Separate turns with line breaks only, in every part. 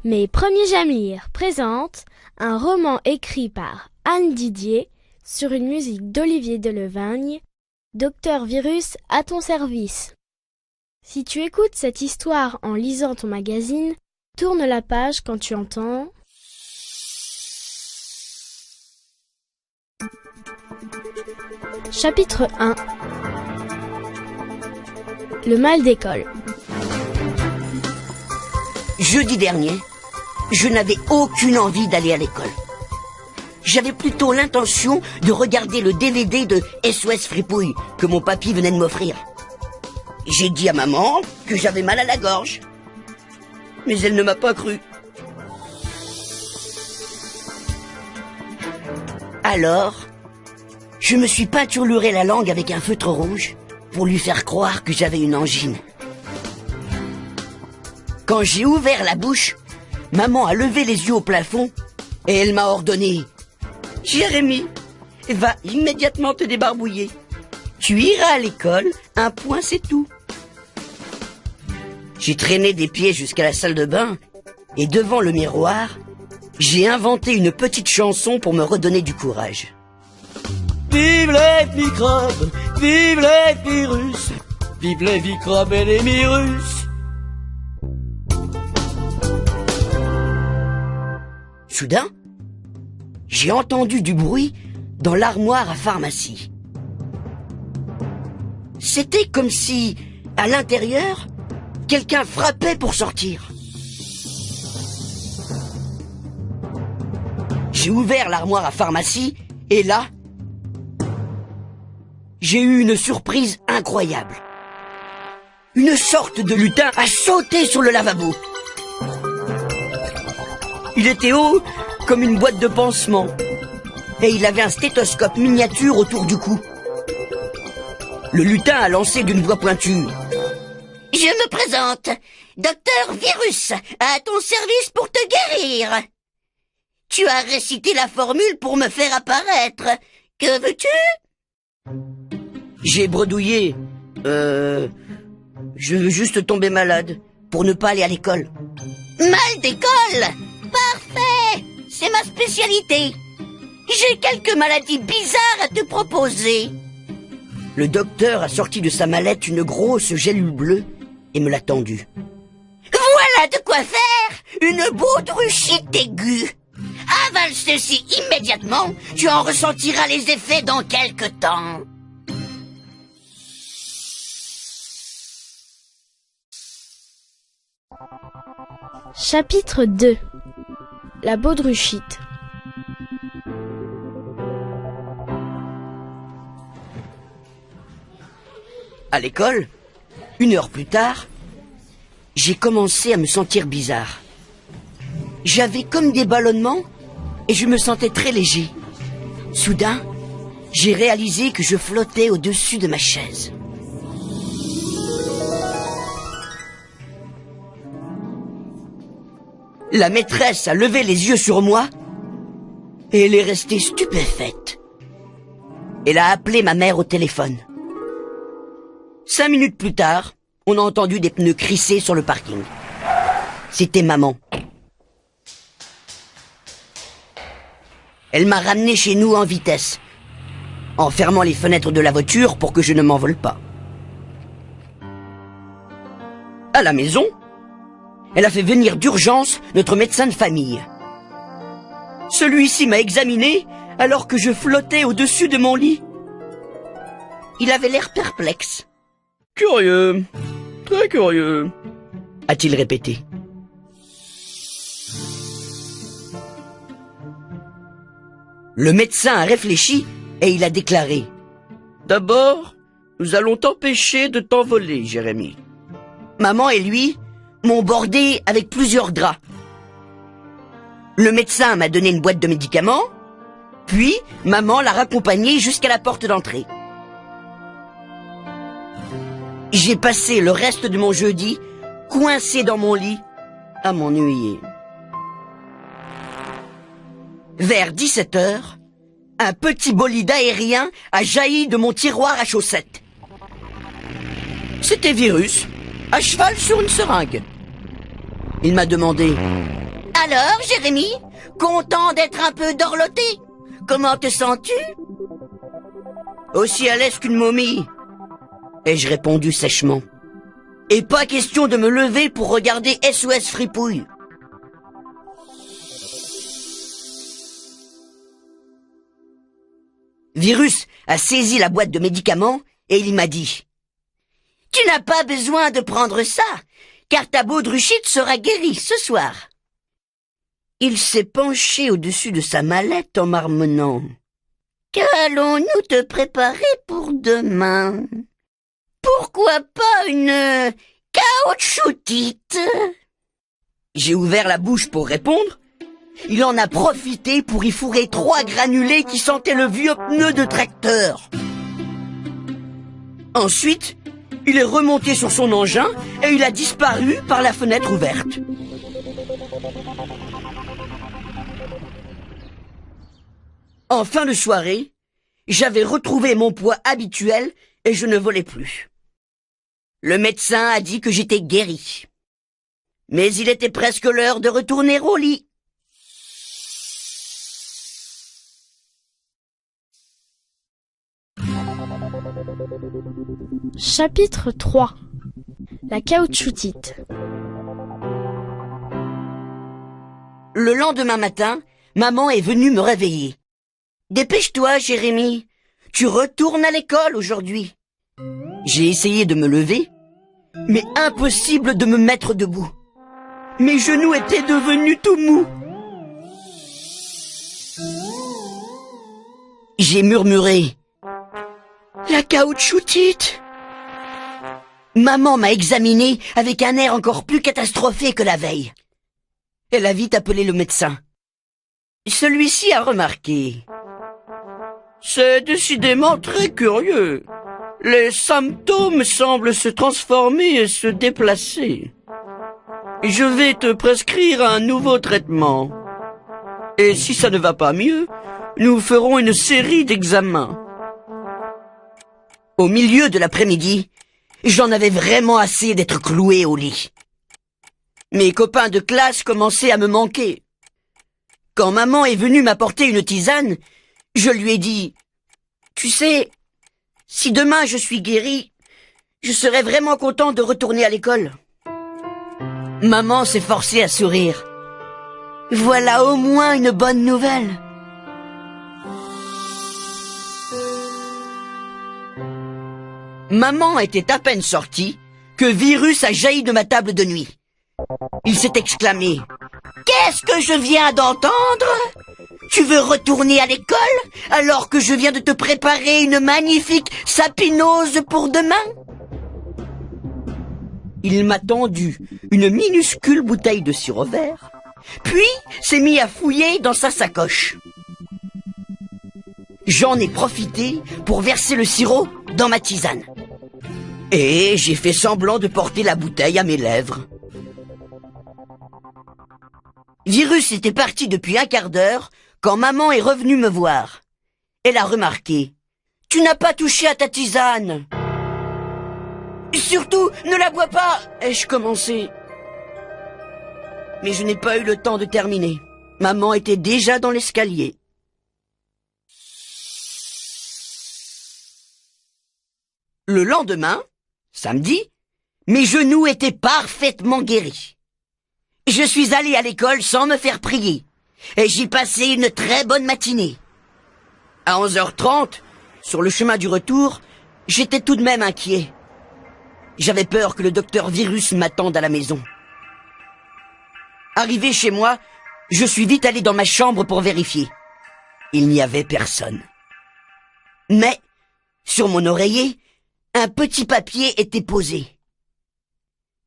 Mes premiers Jamir présente un roman écrit par Anne Didier sur une musique d'Olivier Delevagne, Docteur Virus à ton service. Si tu écoutes cette histoire en lisant ton magazine, tourne la page quand tu entends... Chapitre 1. Le mal d'école.
Jeudi dernier, je n'avais aucune envie d'aller à l'école. J'avais plutôt l'intention de regarder le DVD de SOS Fripouille que mon papy venait de m'offrir. J'ai dit à maman que j'avais mal à la gorge. Mais elle ne m'a pas cru. Alors, je me suis peinturluré la langue avec un feutre rouge pour lui faire croire que j'avais une angine. Quand j'ai ouvert la bouche, maman a levé les yeux au plafond et elle m'a ordonné « Jérémy, va immédiatement te débarbouiller. Tu iras à l'école, un point c'est tout. » J'ai traîné des pieds jusqu'à la salle de bain et devant le miroir, j'ai inventé une petite chanson pour me redonner du courage.
Vive les microbes, vive les virus, vive les microbes et les virus.
Soudain, j'ai entendu du bruit dans l'armoire à pharmacie. C'était comme si, à l'intérieur, quelqu'un frappait pour sortir. J'ai ouvert l'armoire à pharmacie et là, j'ai eu une surprise incroyable. Une sorte de lutin a sauté sur le lavabo. Il était haut comme une boîte de pansement et il avait un stéthoscope miniature autour du cou. Le lutin a lancé d'une voix pointue. « Je me présente, Docteur Virus, à ton service pour te guérir. Tu as récité la formule pour me faire apparaître. Que veux-tu » J'ai bredouillé. Je veux juste tomber malade pour ne pas aller à l'école. Mal d'école ? Parfait! C'est ma spécialité. J'ai quelques maladies bizarres à te proposer. Le docteur a sorti de sa mallette une grosse gélule bleue et me l'a tendue. Voilà de quoi faire une baudruchite aiguë. Avale ceci immédiatement, tu en ressentiras les effets dans quelque temps.
Chapitre 2. La baudruchite.
À l'école, 1 heure plus tard, j'ai commencé à me sentir bizarre. J'avais comme des ballonnements et je me sentais très léger. Soudain, j'ai réalisé que je flottais au-dessus de ma chaise. La maîtresse a levé les yeux sur moi et elle est restée stupéfaite. Elle a appelé ma mère au téléphone. 5 minutes plus tard, on a entendu des pneus crisser sur le parking. C'était maman. Elle m'a ramené chez nous en vitesse, en fermant les fenêtres de la voiture pour que je ne m'envole pas. À la maison, elle a fait venir d'urgence notre médecin de famille. Celui-ci m'a examiné alors que je flottais au-dessus de mon lit. Il avait l'air perplexe. « Curieux, très curieux », a-t-il répété. Le médecin a réfléchi et il a déclaré « D'abord, nous allons t'empêcher de t'envoler, Jérémy. » Maman et lui m'ont bordé avec plusieurs draps. Le médecin m'a donné une boîte de médicaments, puis maman l'a raccompagné jusqu'à la porte d'entrée. J'ai passé le reste de mon jeudi coincé dans mon lit à m'ennuyer. Vers 17h, un petit bolide aérien a jailli de mon tiroir à chaussettes. C'était Virus, à cheval sur une seringue. Il m'a demandé Alors, Jérémy, content d'être un peu dorloté? Comment te sens-tu? Aussi à l'aise qu'une momie, ai-je répondu sèchement. Et pas question de me lever pour regarder SOS Fripouille. Virus a saisi la boîte de médicaments et il m'a dit « Tu n'as pas besoin de prendre ça, car ta baudruchite sera guérie ce soir. » Il s'est penché au-dessus de sa mallette en marmonnant « Qu'allons-nous te préparer pour demain? Pourquoi pas une caoutchoutite ?» J'ai ouvert la bouche pour répondre. Il en a profité pour y fourrer 3 granulés qui sentaient le vieux pneu de tracteur. Ensuite, il est remonté sur son engin et il a disparu par la fenêtre ouverte. En fin de soirée, j'avais retrouvé mon poids habituel et je ne volais plus. Le médecin a dit que j'étais guéri. Mais il était presque l'heure de retourner au lit.
Chapitre 3. La caoutchoutite.
Le lendemain matin, maman est venue me réveiller. « Dépêche-toi, Jérémy, tu retournes à l'école aujourd'hui. » J'ai essayé de me lever, mais impossible de me mettre debout. Mes genoux étaient devenus tout mous. J'ai murmuré « La caoutchoutite !» Maman m'a examiné avec un air encore plus catastrophé que la veille. Elle a vite appelé le médecin. Celui-ci a remarqué. « C'est décidément très curieux. Les symptômes semblent se transformer et se déplacer. Je vais te prescrire un nouveau traitement. Et si ça ne va pas mieux, nous ferons une série d'examens. » Au milieu de l'après-midi, j'en avais vraiment assez d'être cloué au lit. Mes copains de classe commençaient à me manquer. Quand maman est venue m'apporter une tisane, je lui ai dit « Tu sais, si demain je suis guéri, je serais vraiment content de retourner à l'école. » Maman s'est forcée à sourire. « Voilà au moins une bonne nouvelle. » Maman était à peine sortie que Virus a jailli de ma table de nuit. Il s'est exclamé « Qu'est-ce que je viens d'entendre? Tu veux retourner à l'école alors que je viens de te préparer une magnifique sapinose pour demain ?» Il m'a tendu une minuscule bouteille de sirop vert, puis s'est mis à fouiller dans sa sacoche. J'en ai profité pour verser le sirop dans ma tisane. Et j'ai fait semblant de porter la bouteille à mes lèvres. Virus était parti depuis un quart d'heure quand maman est revenue me voir. Elle a remarqué « Tu n'as pas touché à ta tisane !»« Surtout, ne la bois pas !» ai-je commencé. Mais je n'ai pas eu le temps de terminer. Maman était déjà dans l'escalier. Le lendemain, samedi, mes genoux étaient parfaitement guéris. Je suis allé à l'école sans me faire prier, et j'y passé une très bonne matinée. À 11h30, sur le chemin du retour, j'étais tout de même inquiet. J'avais peur que le docteur Virus m'attende à la maison. Arrivé chez moi, je suis vite allé dans ma chambre pour vérifier. Il n'y avait personne. Mais, sur mon oreiller, un petit papier était posé.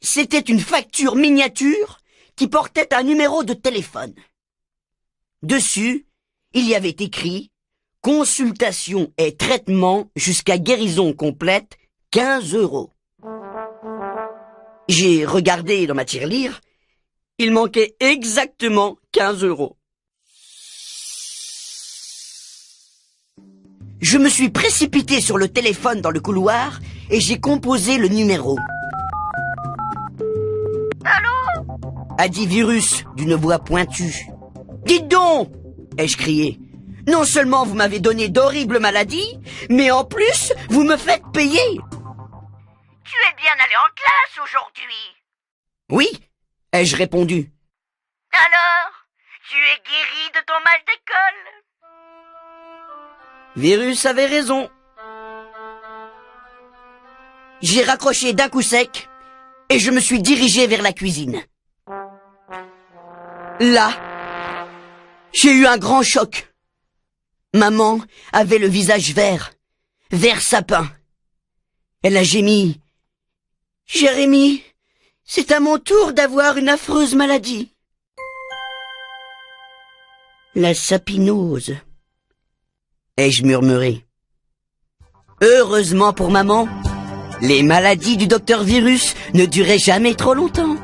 C'était une facture miniature qui portait un numéro de téléphone. Dessus, il y avait écrit « Consultation et traitement jusqu'à guérison complète, 15 €. J'ai regardé dans ma tirelire, il manquait exactement 15 €. Je me suis précipité sur le téléphone dans le couloir et j'ai composé le numéro. Allô ? a dit Virus d'une voix pointue. Dites donc, ai-je crié. Non seulement vous m'avez donné d'horribles maladies, mais en plus, vous me faites payer. Tu es bien allé en classe aujourd'hui. Oui, ai-je répondu. Alors, tu es guéri de ton mal d'école. Virus avait raison. J'ai raccroché d'un coup sec et je me suis dirigé vers la cuisine. Là, j'ai eu un grand choc. Maman avait le visage vert sapin. Elle a gémi. Jérémie, c'est à mon tour d'avoir une affreuse maladie. La sapinose, ai-je murmuré. Heureusement pour maman, les maladies du docteur Virus ne duraient jamais trop longtemps.